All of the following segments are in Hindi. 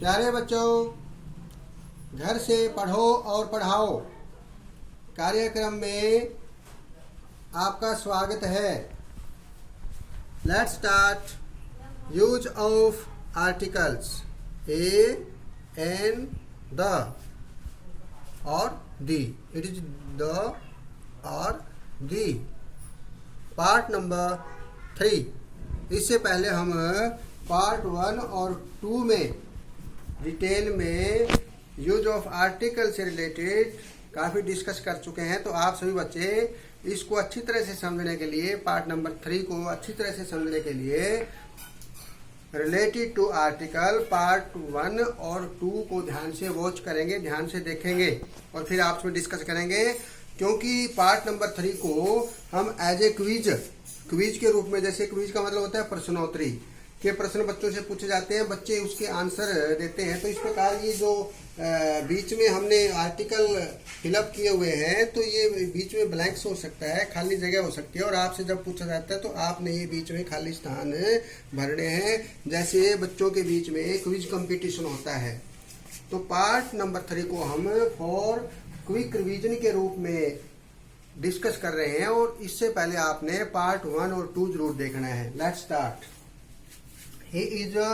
प्यारे बच्चों, घर से पढ़ो और पढ़ाओ कार्यक्रम में आपका स्वागत है। Let's start. Use of articles a, an, the और दी। इट इज द और दी। Part number 3। इससे पहले हम पार्ट 1 और 2 में डिटेल में यूज ऑफ आर्टिकल से रिलेटेड काफ़ी डिस्कस कर चुके हैं। तो आप सभी बच्चे इसको अच्छी तरह से समझने के लिए, पार्ट नंबर 3 को अच्छी तरह से समझने के लिए रिलेटेड टू आर्टिकल पार्ट 1 और 2 को ध्यान से वॉच करेंगे, ध्यान से देखेंगे और फिर आपस में डिस्कस करेंगे। क्योंकि पार्ट नंबर 3 को हम एज ए क्विज के रूप में, जैसे क्विज का मतलब होता है प्रश्नोत्तरी के प्रश्न बच्चों से पूछे जाते हैं, बच्चे उसके आंसर देते हैं। तो इस प्रकार ये जो बीच में हमने आर्टिकल फिलअप किए हुए हैं, तो ये बीच में ब्लैंक्स हो सकता है, खाली जगह हो सकती है। और आपसे जब पूछा जाता है तो आपने ये बीच में खाली स्थान भरने हैं, जैसे बच्चों के बीच में क्विज कंपटीशन होता है। तो पार्ट नंबर 3 को हम फॉर क्विक रिवीजन के रूप में डिस्कस कर रहे हैं और इससे पहले आपने पार्ट 1 और 2 जरूर देखना है। Let's start. He is a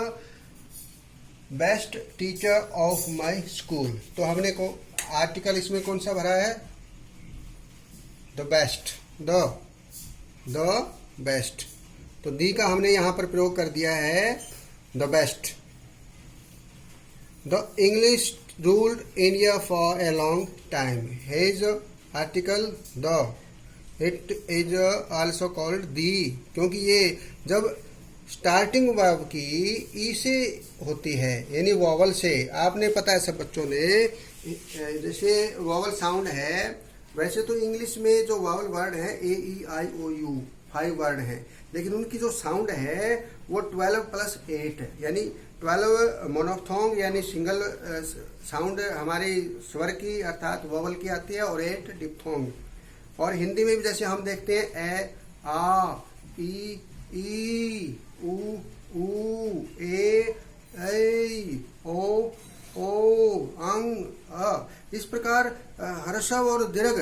best teacher of my school. तो हमने को आर्टिकल इसमें कौन सा भरा है? The best. The best. तो दी का हमने यहां पर प्रयोग कर दिया है the best. The English ruled India for a long time. His article the. It is also called the, क्योंकि ये जब स्टार्टिंग वर्ब की ई से होती है, यानी वॉवल से। आपने पता है सब बच्चों ने, जैसे वॉवल साउंड है, वैसे तो इंग्लिश में जो वॉवल वर्ड है ए, ई, आई, ओ, यू 5 वर्ड हैं, लेकिन उनकी जो साउंड है वो 12 + 8 है, यानी 12 मोनोफ्थोंग यानी सिंगल साउंड हमारे स्वर की अर्थात वॉवल की आती है और 8 डिप्थोंग। और हिंदी में भी जैसे हम देखते हैं ए, आ, ई, उ, ए, ऐ, ओ, अंग, अ। इस प्रकार ह्रस्व और दीर्घ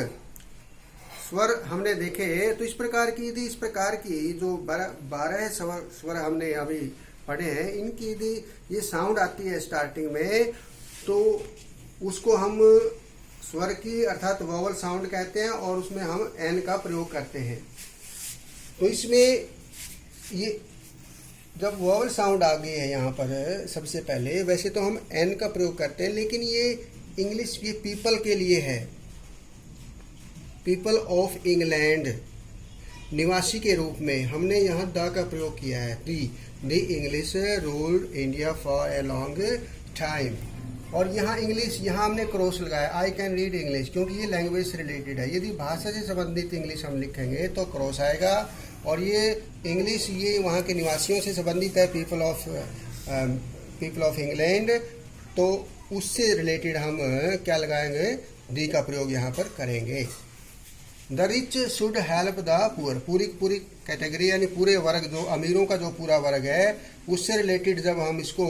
स्वर हमने देखे। तो इस प्रकार की यदि इस प्रकार की जो 12 स्वर हमने अभी पढ़े हैं, इनकी यदि ये साउंड आती है स्टार्टिंग में, तो उसको हम स्वर की अर्थात वॉवल साउंड कहते हैं और उसमें हम एन का प्रयोग करते हैं। तो इसमें ये जब वॉवल साउंड आ गई है यहाँ पर सबसे पहले, वैसे तो हम एन का प्रयोग करते हैं, लेकिन ये इंग्लिश ये पीपल के लिए है। पीपल ऑफ इंग्लैंड, निवासी के रूप में हमने यहाँ द का प्रयोग किया है। The English ruled India for a long time. और यहाँ इंग्लिश, यहाँ हमने क्रॉस लगाया, आई कैन रीड इंग्लिश, क्योंकि ये लैंग्वेज से रिलेटेड है। यदि भाषा से संबंधित इंग्लिश हम लिखेंगे तो क्रॉस आएगा। और ये इंग्लिश ये वहाँ के निवासियों से संबंधित है, पीपल ऑफ इंग्लैंड, तो उससे रिलेटेड हम क्या लगाएंगे? दी का प्रयोग यहाँ पर करेंगे। The rich should help the poor. पूरी कैटेगरी यानी पूरे वर्ग, जो अमीरों का जो पूरा वर्ग है, उससे रिलेटेड जब हम इसको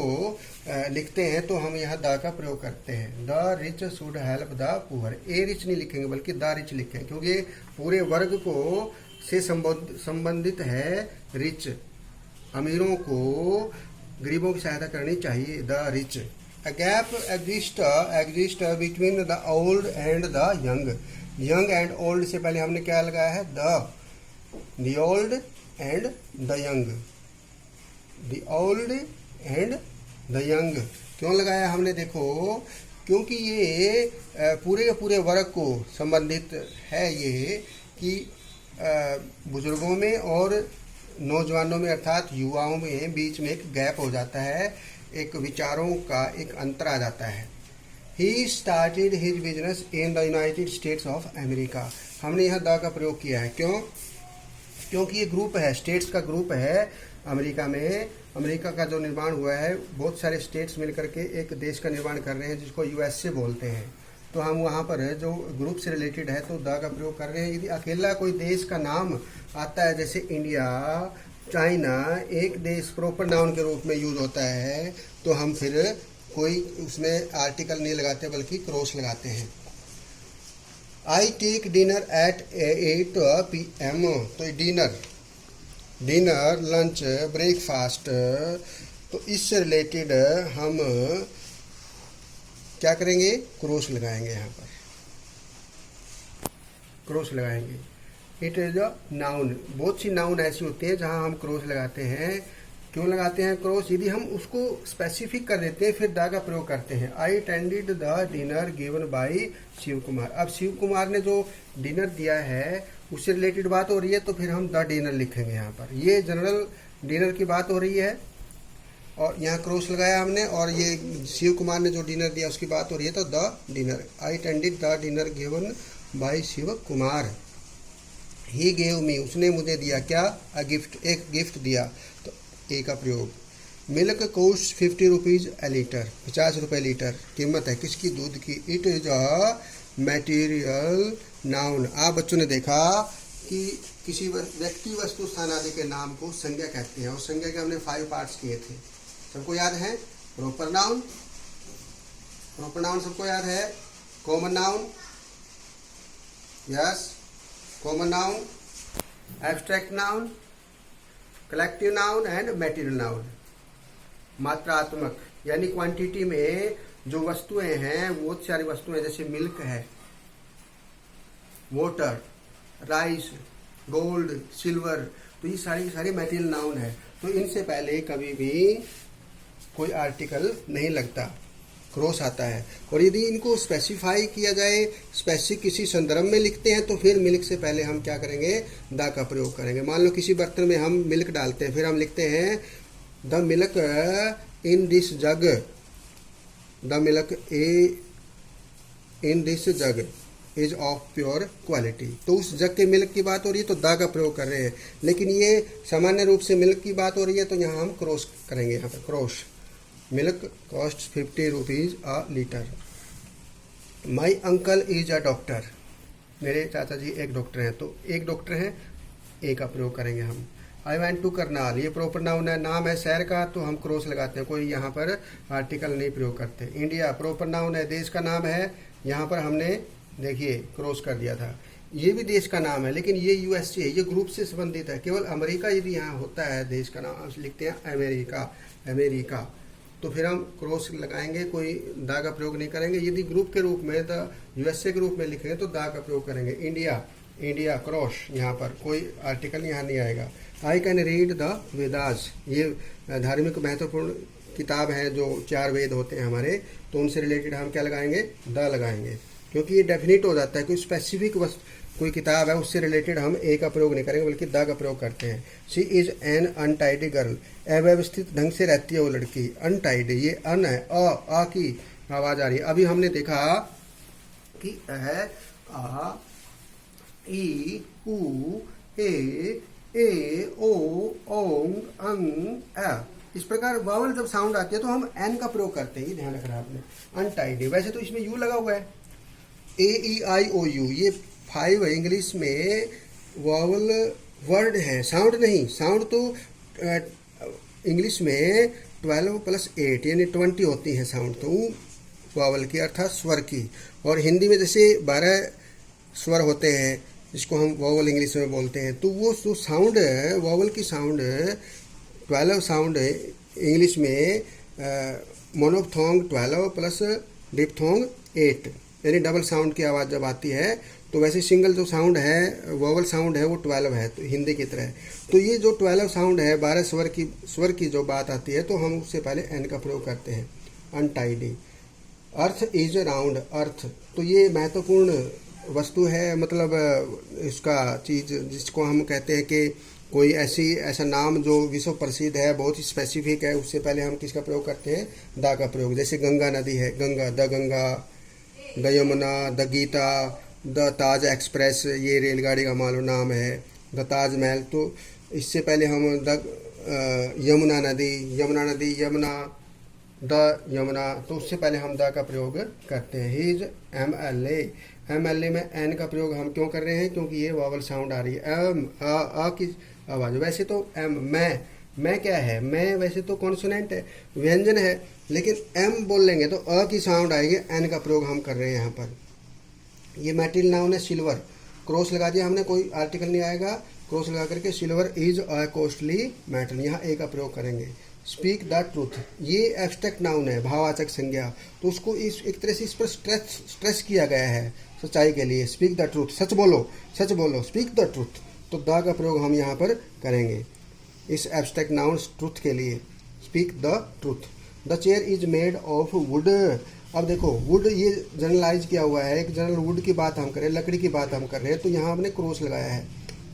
लिखते हैं तो हम यहाँ द का प्रयोग करते हैं। The rich should help the poor. A rich नहीं लिखेंगे बल्कि द रिच लिखेंगे, क्योंकि पूरे वर्ग को से संबंधित है। रिच, अमीरों को गरीबों की सहायता करनी चाहिए। The rich. A gap exist between the old and the young. Young and old से पहले हमने क्या लगाया है? The old and the young. The old and the young क्यों लगाया हमने? देखो, क्योंकि ये पूरे पूरे वर्ग को संबंधित है, ये कि बुजुर्गों में और नौजवानों में अर्थात युवाओं में बीच में एक गैप हो जाता है, एक विचारों का एक अंतर आ जाता है। He started his business in the United states of America. हमने यहाँ द का प्रयोग किया है। क्यों? क्योंकि ये ग्रुप है, स्टेट्स का ग्रुप है अमेरिका में। अमेरिका का जो निर्माण हुआ है, बहुत सारे स्टेट्स मिलकर के एक देश का निर्माण कर रहे हैं, जिसको यूएसए बोलते हैं। तो हम वहाँ पर जो ग्रुप से रिलेटेड है तो द का प्रयोग कर रहे हैं। यदि अकेला कोई देश का नाम आता है, जैसे इंडिया, चाइना, एक देश प्रॉपर नाउन के रूप में यूज होता है, तो हम फिर कोई उसमें आर्टिकल नहीं लगाते बल्कि क्रॉस लगाते हैं। I take dinner at 8 PM। तो डिनर लंच ब्रेकफास्ट, तो इससे रिलेटेड हम क्या करेंगे, क्रॉस लगाएंगे, यहाँ पर क्रॉस लगाएंगे। It is a noun. बहुत सी नाउन ऐसी होती है जहाँ हम क्रॉस लगाते हैं। क्यों लगाते हैं क्रॉस? यदि हम उसको स्पेसिफिक कर देते हैं फिर द का प्रयोग करते हैं। I attended the dinner given by Shiv Kumar. अब शिव कुमार ने जो डिनर दिया है उससे रिलेटेड बात हो रही है, तो फिर हम द डिनर लिखेंगे यहाँ पर। ये जनरल डिनर की बात हो रही है और यहाँ क्रॉस लगाया हमने, और ये शिव कुमार ने जो डिनर दिया उसकी बात हो रही है, तो the dinner. I attended the dinner given by Shiv Kumar. He gave me, उसने मुझे दिया क्या, अ गिफ्ट, एक गिफ्ट दिया, तो ए का प्रयोग। Milk cost 50 rupees a litre, 50 रुपये लीटर कीमत है किसकी, दूध की। It is a material noun. आप बच्चों ने देखा कि किसी व्यक्ति, वस्तु, स्थान आदि के नाम को संज्ञा कहते हैं, और संज्ञा के हमने 5 पार्ट्स किए थे, सबको याद है। प्रॉपर नाउन, प्रॉपर नाउन सबको याद है। Common noun, yes, common noun, abstract noun, collective noun and material noun. मात्रात्मक यानी क्वांटिटी में जो वस्तुएं हैं, बहुत सारी वस्तुएं, जैसे मिल्क है, वाटर, राइस, गोल्ड, सिल्वर, तो ये सारी सारी मैटेरियल नाउन है। तो इनसे पहले कभी भी कोई आर्टिकल नहीं लगता, क्रॉस आता है। और यदि इनको स्पेसिफाई किया जाए, स्पेसिफिक किसी संदर्भ में लिखते हैं, तो फिर मिल्क से पहले हम क्या करेंगे, द का प्रयोग करेंगे। मान लो किसी बर्तन में हम मिल्क डालते हैं, फिर हम लिखते हैं the milk in this jug, the milk in this jug is of pure quality. तो उस जग के मिल्क की बात हो रही है तो द का प्रयोग कर रहे हैं। लेकिन ये सामान्य रूप से मिल्क की बात हो रही है, तो यहाँ हम क्रॉस करेंगे, यहाँ पर cross. Milk cost 50 rupees a litre. My uncle is a doctor, मेरे चाचा जी एक डॉक्टर हैं, तो एक डॉक्टर हैं, ए का प्रयोग करेंगे हम। आई वेंट टू करनाल, ये प्रॉपर नाउन है, नाम है शहर का, तो हम क्रॉस लगाते हैं, कोई यहाँ पर आर्टिकल नहीं प्रयोग करते। इंडिया प्रॉपर नाउन है, देश का नाम है, यहाँ पर हमने देखिए क्रॉस कर दिया था। ये भी देश का नाम है, लेकिन ये यूएसए है, ये ग्रुप से संबंधित है। केवल अमेरिका यदि यहाँ होता है देश का नाम, हम लिखते हैं अमेरिका, तो फिर हम क्रॉस लगाएंगे, कोई दा का प्रयोग नहीं करेंगे। यदि ग्रुप के रूप में, द यूएसए के रूप में लिखेंगे तो दा का प्रयोग करेंगे। इंडिया क्रॉस, यहाँ पर कोई आर्टिकल यहाँ नहीं आएगा। I can read the Vedas, ये धार्मिक महत्वपूर्ण किताब है, जो 4 वेद होते हैं हमारे, तो उनसे रिलेटेड हम क्या लगाएंगे, द लगाएंगे, क्योंकि ये डेफिनेट हो जाता है। कोई स्पेसिफिक कोई किताब है उससे रिलेटेड हम ए का प्रयोग नहीं करेंगे बल्कि द का प्रयोग करते हैं। She is an untidy girl, अव्यवस्थित ढंग से रहती है वो लड़की। अनटाइडी, ये अन है, अ की आवाज आ रही है। अभी हमने देखा कि आ ई उ ए ओ ओंग अंग अ, इस प्रकार वावल जब साउंड आती है तो हम एन का प्रयोग करते हैं, ये ध्यान रखना आपने। अनटाइडी, वैसे तो इसमें यू लगा हुआ है, ए ई आई ओ यू, ये 5 इंग्लिश में वावल वर्ड है, साउंड नहीं। साउंड तो इंग्लिश में 12 + 8 यानी 20 होती है साउंड, तो वावल की अर्थात स्वर की। और हिंदी में जैसे 12 स्वर होते हैं जिसको हम वावल इंग्लिश में बोलते हैं, तो वो जो साउंड है, वावल की साउंड 12 साउंड है इंग्लिश में, मोनोफ्थोंग 12 + डिप्थोंग 8, यानी डबल साउंड की आवाज़ जब आती है, तो वैसे सिंगल जो साउंड है, वोवल साउंड है, वो 12 है, तो हिंदी की तरह। तो ये जो 12 साउंड है, 12 स्वर की जो बात आती है, तो हम उससे पहले एन का प्रयोग करते हैं। अनटाइडी। अर्थ इज राउंड, अर्थ, तो ये महत्वपूर्ण वस्तु है, मतलब इसका चीज़ जिसको हम कहते हैं कि कोई ऐसा नाम जो विश्व प्रसिद्ध है, बहुत ही स्पेसिफिक है, उससे पहले हम किसका प्रयोग करते हैं, दा का प्रयोग। जैसे गंगा नदी है, Ganga, the Yamuna, the Gita, the Taj express, ये रेलगाड़ी का मालूम नाम है, द ताजमहल, तो इससे पहले हम द यमुना नदी, यमुना, द यमुना, तो उससे पहले हम द का प्रयोग करते हैं। ही इज MLA में एन का प्रयोग हम क्यों कर रहे हैं, क्योंकि ये वावल साउंड आ रही है, एम, आ की आवाज़। वैसे तो मैं मैं क्या है, मैं वैसे तो कॉन्सोनेंट है, व्यंजन है, लेकिन एम बोल लेंगे तो अ की साउंड आएगी, एन का प्रयोग हम कर रहे हैं यहाँ पर। ये मैटेरियल नाउन है सिल्वर, क्रॉस लगा दिया हमने, कोई आर्टिकल नहीं आएगा, क्रॉस लगा करके silver is a costly metal, यहाँ ए का प्रयोग करेंगे। स्पीक द ट्रूथ, ये एब्स्ट्रैक्ट नाउन है, भाववाचक संज्ञा, तो उसको इस एक तरह से इस पर स्ट्रेस किया गया है सच्चाई के लिए। स्पीक द ट्रूथ, सच बोलो, सच बोलो, स्पीक द ट्रूथ, तो द का प्रयोग हम यहाँ पर करेंगे इस एब्स्ट्रैक्ट नाउन ट्रूथ के लिए। Speak the truth. The chair is made of would, अब देखो वुड ये जनरलाइज किया हुआ है, एक जनरल वुड की बात हम करें, लकड़ी की बात हम कर रहे हैं, तो यहाँ हमने क्रॉस लगाया है।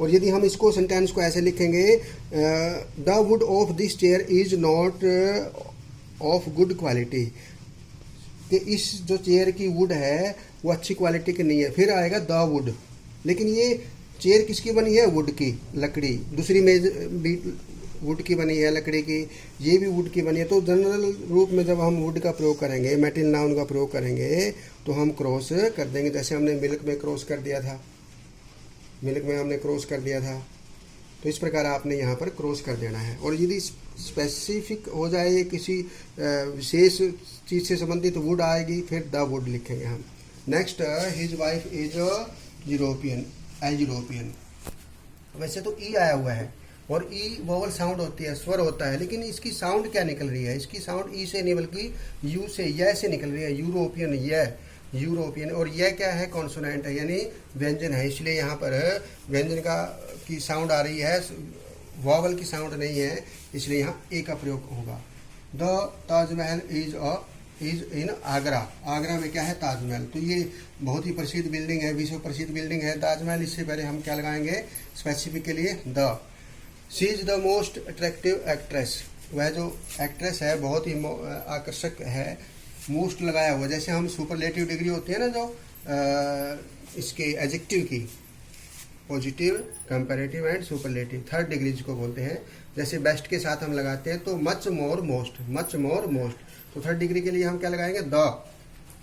और यदि हम इसको सेंटेंस को ऐसे लिखेंगे, the wood of this chair is not of good quality, कि इस जो चेयर की वुड है वो अच्छी क्वालिटी की नहीं है, फिर आएगा द वुड। लेकिन ये चेयर किसकी बनी है, वुड की, लकड़ी। दूसरी मेज भी वुड की बनी है, लकड़ी की, ये भी वुड की बनी है। तो जनरल रूप में जब हम वुड का प्रयोग करेंगे, मेटेरियल नाउन का प्रयोग करेंगे, तो हम क्रॉस कर देंगे, जैसे हमने मिल्क में क्रॉस कर दिया था, मिल्क में हमने क्रॉस कर दिया था, तो इस प्रकार आपने यहाँ पर क्रॉस कर देना है। और यदि स्पेसिफिक हो जाए, किसी विशेष चीज़ से संबंधित वुड आएगी, फिर द वुड लिखेंगे हम। Next, his wife is European, European. वैसे तो ई आया हुआ है, और ई वोवल साउंड होती है, स्वर होता है, लेकिन इसकी साउंड क्या निकल रही है, इसकी साउंड ई से नहीं बल्कि यू से, य से निकल रही है, यूरोपियन, यह यूरोपियन। और यह क्या है, कॉन्सोनेंट है, यानी व्यंजन है, इसलिए यहाँ पर व्यंजन का की साउंड आ रही है, वोवल की साउंड नहीं है, इसलिए यहाँ ए का प्रयोग होगा। The Taj Mahal is in Agra, Agra में क्या है, ताजमहल। तो ये बहुत ही प्रसिद्ध बिल्डिंग है, विश्व प्रसिद्ध बिल्डिंग है ताजमहल। इससे पहले हम क्या लगाएंगे स्पेसिफिक के लिए, the. She is the most attractive actress, वह जो एक्ट्रेस है बहुत ही आकर्षक है, मोस्ट लगाया हुआ, जैसे हम सुपरलेटिव डिग्री होती है ना जो इसके एडजेक्टिव की, positive, comparative and superlative, third degree जिसको बोलते हैं, जैसे बेस्ट के साथ हम लगाते हैं तो much more most, much more most, तो थर्ड डिग्री के लिए हम क्या लगाएंगे, the.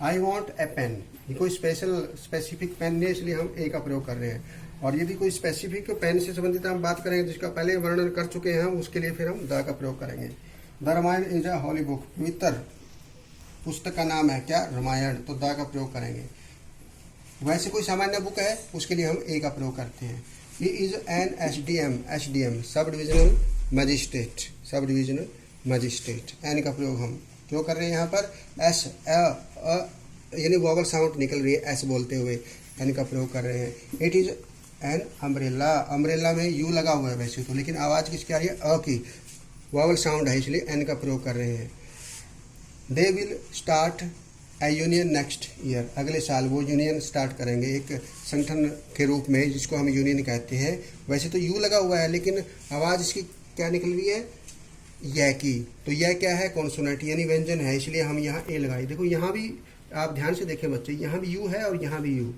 I want a pen, ये कोई स्पेसिफिक पेन नहीं है, इसलिए हम ए का प्रयोग कर रहे हैं। और यदि कोई स्पेसिफिक पेन से संबंधित हम बात करेंगे जिसका पहले वर्णन कर चुके हैं हम, उसके लिए फिर हम द का प्रयोग करेंगे। The Ramayana is a holy book, पवित्र पुस्तक का नाम है क्या, रामायण, तो द का प्रयोग करेंगे। वैसे कोई सामान्य बुक है, उसके लिए हम ए का प्रयोग करते हैं। He is an SDM, sub divisional magistrate, sub divisional magistrate, an का प्रयोग हम क्यों कर रहे हैं यहाँ पर, एस यानी वोवल साउंड निकल रही है एस बोलते हुए, एन का प्रयोग कर रहे हैं। It is an umbrella, umbrella में यू लगा हुआ है वैसे तो, लेकिन आवाज़ किसकी आ रही है, अ की, वोवल साउंड है, इसलिए एन का प्रयोग कर रहे हैं। They will start A union next year, अगले साल वो यूनियन स्टार्ट करेंगे, एक संगठन के रूप में जिसको हम यूनियन कहते हैं। वैसे तो यू लगा हुआ है, लेकिन आवाज़ इसकी क्या निकल रही है, यह की, तो यह क्या है, कॉन्सोनेंट यानी व्यंजन है, इसलिए हम यहाँ ए लगाए। देखो यहाँ भी आप ध्यान से देखें बच्चे, यहाँ भी यू है और यहाँ भी यू,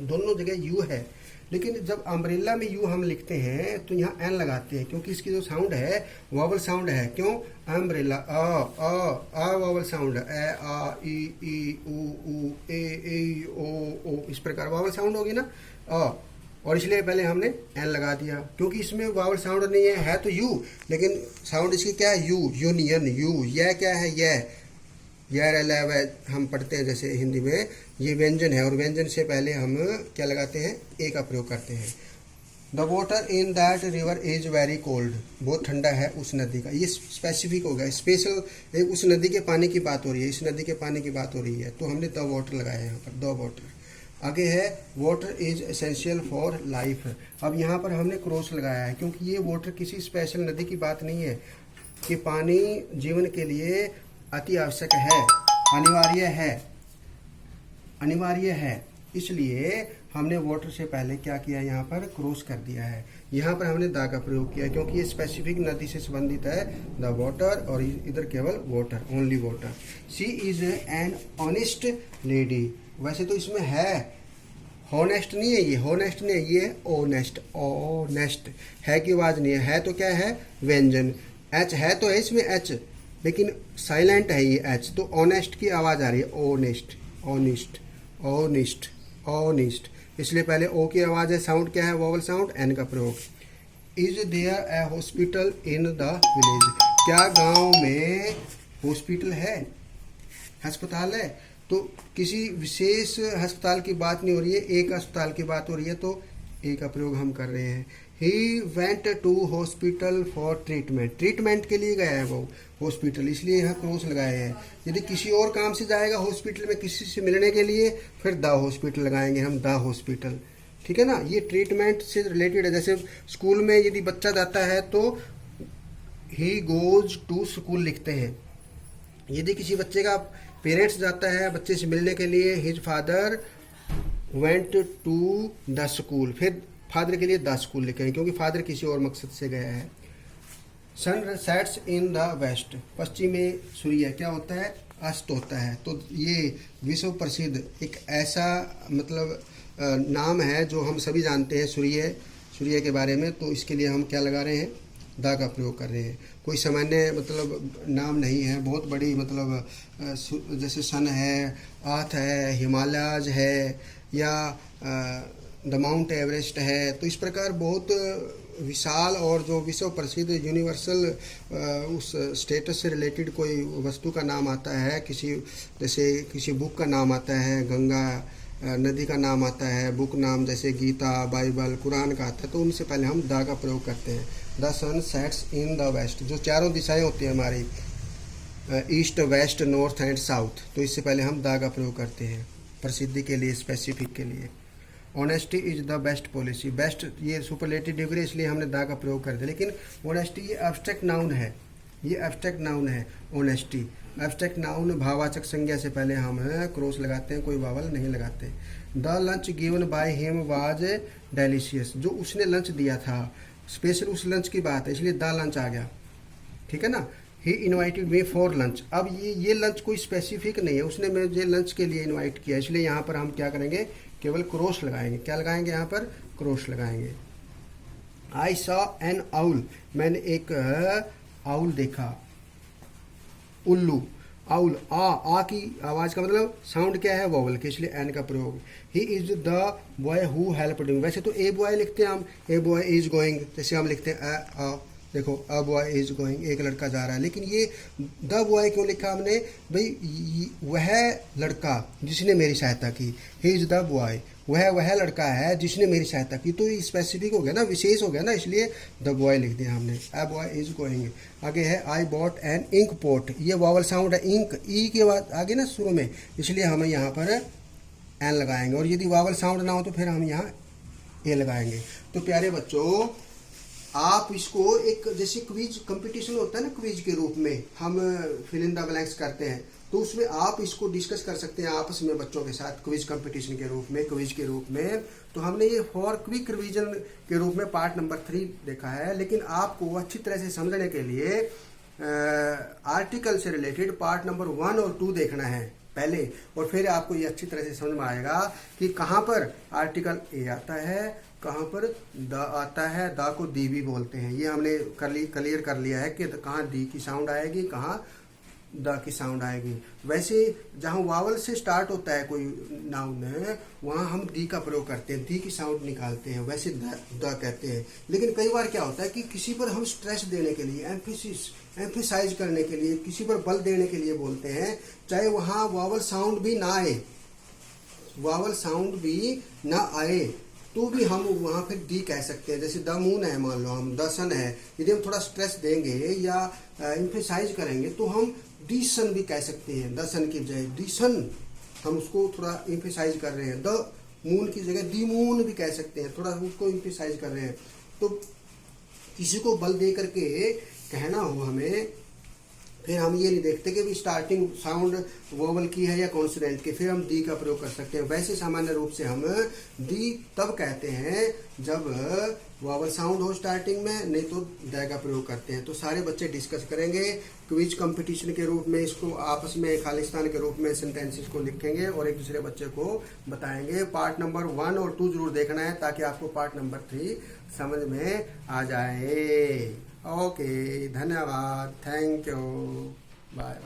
दोनों जगह यू है, लेकिन जब अम्ब्रेला में यू हम लिखते हैं तो यहाँ एन लगाते हैं, क्योंकि इसकी जो साउंड है वॉवल साउंड है। क्यों, अम्ब्रेला आ वॉवल साउंड है, ए आ ई ऊ ए ओ, इस प्रकार वॉवल साउंड होगी ना, और इसलिए पहले हमने एन लगा दिया, क्योंकि इसमें वावल साउंड नहीं है तो यू, लेकिन साउंड इसकी क्या है, यू, यूनियन, यू। यह क्या है, यह हम पढ़ते हैं जैसे हिंदी में, ये व्यंजन है, और व्यंजन से पहले हम क्या लगाते हैं, ए का प्रयोग करते हैं। The water in that river is very cold, बहुत ठंडा है उस नदी का, ये स्पेसिफिक हो गया, स्पेशल उस नदी के पानी की बात हो रही है, इस नदी के पानी की बात हो रही है, तो हमने द वाटर लगाया है यहाँ पर, द वाटर। आगे है water is essential for life, अब यहाँ पर हमने क्रॉस लगाया है, क्योंकि ये वाटर किसी स्पेशल नदी की बात नहीं है, कि पानी जीवन के लिए अति आवश्यक है, अनिवार्य है, इसलिए हमने वाटर से पहले क्या किया, यहाँ पर क्रॉस कर दिया है। यहाँ पर हमने दा का प्रयोग किया, क्योंकि ये स्पेसिफिक नदी से संबंधित है, द वाटर, और इधर केवल water, only water. She is an honest lady, वैसे तो इसमें है, हॉनेस्ट नहीं है, ये हॉनेस्ट नहीं है, ये ऑनेस्ट, ऑनेस्ट है की आवाज़ नहीं है तो क्या है, व्यंजन, एच है तो है इसमें एच, लेकिन साइलेंट है ये एच, तो ऑनेस्ट की आवाज़ आ रही है, ऑनेस्ट, ऑनिस्ट, ऑनिस्ट, ऑनिस्ट, इसलिए पहले ओ की आवाज़ है, साउंड क्या है, वोवल साउंड, एन का प्रयोग। Is there a hospital in the village? क्या गांव में हॉस्पिटल है, अस्पताल है? तो किसी विशेष अस्पताल की बात नहीं हो रही है, एक अस्पताल की बात हो रही है, तो ए का प्रयोग हम कर रहे हैं। He went to hospital for treatment, treatment के लिए गया है वो हॉस्पिटल, इसलिए यहाँ क्रॉस लगाए हैं। यदि किसी और काम से जाएगा हॉस्पिटल में, किसी से मिलने के लिए, फिर द हॉस्पिटल लगाएंगे हम, द हॉस्पिटल, ठीक है ना। ये ट्रीटमेंट से रिलेटेड है। जैसे स्कूल में यदि बच्चा जाता है तो ही गोज टू स्कूल लिखते हैं। यदि किसी बच्चे का पेरेंट्स जाता है बच्चे से मिलने के लिए, his father went to the school, फिर फादर के लिए द स्कूल लिखेंगे क्योंकि फादर किसी और मकसद से गया है। Sun sets in the west, पश्चिम में सूर्य क्या होता है, अस्त होता है। तो ये विश्व प्रसिद्ध एक ऐसा मतलब नाम है जो हम सभी जानते हैं सूर्य के बारे में, तो इसके लिए हम क्या लगा रहे हैं, दा का प्रयोग कर रहे हैं। कोई सामान्य मतलब नाम नहीं है, बहुत बड़ी मतलब जैसे सन है, अर्थ है, हिमालयज है, या द माउंट एवरेस्ट है। तो इस प्रकार बहुत विशाल और जो विश्व प्रसिद्ध यूनिवर्सल उस स्टेटस से रिलेटेड कोई वस्तु का नाम आता है, किसी जैसे किसी बुक का नाम आता है, गंगा नदी का नाम आता है, बुक नाम जैसे गीता, बाइबल, कुरान का आता है, तो उनसे पहले हम दा का प्रयोग करते हैं। The sun sets in the west, जो चारों दिशाएं होती हैं हमारी, east, west, north and south, तो इससे पहले हम दा का प्रयोग करते हैं प्रसिद्धि के लिए, स्पेसिफिक के लिए। Honesty is the best policy, best ये सुपरलेटिव डिग्री, इसलिए हमने दा का प्रयोग कर दिया। लेकिन ऑनेस्टी ये एब्स्ट्रैक्ट नाउन है, ये एब्स्ट्रैक्ट नाउन है ऑनेस्टी। एब्स्ट्रैक्ट नाउन भाववाचक संज्ञा से पहले हम क्रॉस लगाते हैं, कोई वावल नहीं लगाते। The lunch given by him was delicious, जो उसने लंच दिया था, स्पेशल उस लंच की बात है, इसलिए द लंच आ गया, ठीक है ना। ही इन्वाइटेड मी फॉर लंच, अब ये लंच कोई स्पेसिफिक नहीं है, उसने मुझे लंच के लिए इन्वाइट किया, इसलिए यहाँ पर हम क्या करेंगे, केवल क्रॉस लगाएंगे। क्या लगाएंगे यहाँ पर, क्रॉस लगाएंगे। आई सॉ एन आउल, मैंने एक आउल देखा। उल्लू, आउल, आ की आवाज का मतलब साउंड क्या है, वोवल के, इसलिए एन का प्रयोग। He is the boy who helped me, वैसे तो ए बॉय लिखते हैं हम, ए बॉय इज गोइंग, जैसे हम लिखते हैं देखो अ बॉय इज गोइंग, एक लड़का जा रहा है, लेकिन ये द बॉय क्यों लिखा हमने, भाई वह लड़का जिसने मेरी सहायता की, ही इज द बॉय, वह लड़का है जिसने मेरी सहायता की, तो ये स्पेसिफिक हो गया ना, विशेष हो गया ना, इसलिए द बॉय लिख दिया हमने। A boy is going. आगे है I bought an ink pot, ये वावल साउंड है, इंक ई के बाद आगे ना शुरू में, इसलिए हमें यहाँ पर एन लगाएंगे, और यदि वावल साउंड ना हो तो फिर हम यहाँ ए लगाएंगे। तो प्यारे बच्चों, आप इसको एक जैसे क्विज कंपटीशन होता है ना, क्विज के रूप में हम फिल इन द ब्लैंक्स करते हैं, तो उसमें आप इसको डिस्कस कर सकते हैं आपस में बच्चों के साथ, क्विज कंपटीशन के रूप में, क्विज के रूप में। तो हमने ये फॉर क्विक रिवीजन के रूप में पार्ट नंबर 3 देखा है, लेकिन आपको अच्छी तरह से समझने के लिए आर्टिकल से रिलेटेड पार्ट नंबर 1 और 2 देखना है पहले, और फिर आपको ये अच्छी तरह से समझ में आएगा कि कहाँ पर आर्टिकल ए आता है, कहाँ पर द आता है, द को दी भी बोलते हैं। ये हमने क्लियर कर लिया है कि कहाँ दी की साउंड आएगी, कहाँ द की साउंड आएगी। वैसे जहाँ वावल से स्टार्ट होता है कोई नाउन है, वहाँ हम दी का प्रयोग करते हैं, दी की साउंड निकालते हैं, वैसे द कहते हैं। लेकिन कई बार क्या होता है कि किसी पर हम स्ट्रेस देने के लिए, एम्फेसाइज करने के लिए, किसी पर बल देने के लिए बोलते हैं, चाहे वहाँ वावल साउंड भी ना आए, वावल साउंड भी ना आए, तो भी हम वहाँ फिर दी कह सकते हैं। जैसे द मून है, मान लो हम द सन है, यदि हम थोड़ा स्ट्रेस देंगे या एम्फेसाइज करेंगे तो हम दी सन भी कह सकते हैं, द सन की जगह दी सन, हम उसको थोड़ा एम्फेसाइज कर रहे हैं। द मून की जगह दी मून भी कह सकते हैं, थोड़ा उसको एम्फेसाइज कर रहे हैं। तो किसी को बल दे करके कहना हो हमें, फिर हम ये नहीं देखते कि भी स्टार्टिंग साउंड वोवल की है या कॉन्सोनेंट की, फिर हम दी का प्रयोग कर सकते हैं। वैसे सामान्य रूप से हम दी तब कहते हैं जब वोवल साउंड हो स्टार्टिंग में, नहीं तो द का प्रयोग करते हैं। तो सारे बच्चे डिस्कस करेंगे क्विज कंपटीशन के रूप में, इसको आपस में खालिस्तान के रूप में सेंटेंसेस को लिखेंगे और एक दूसरे बच्चे को बताएंगे। पार्ट नंबर 1 और 2 जरूर देखना है ताकि आपको पार्ट नंबर 3 समझ में आ जाए। ओके, धन्यवाद, थैंक यू, बाय।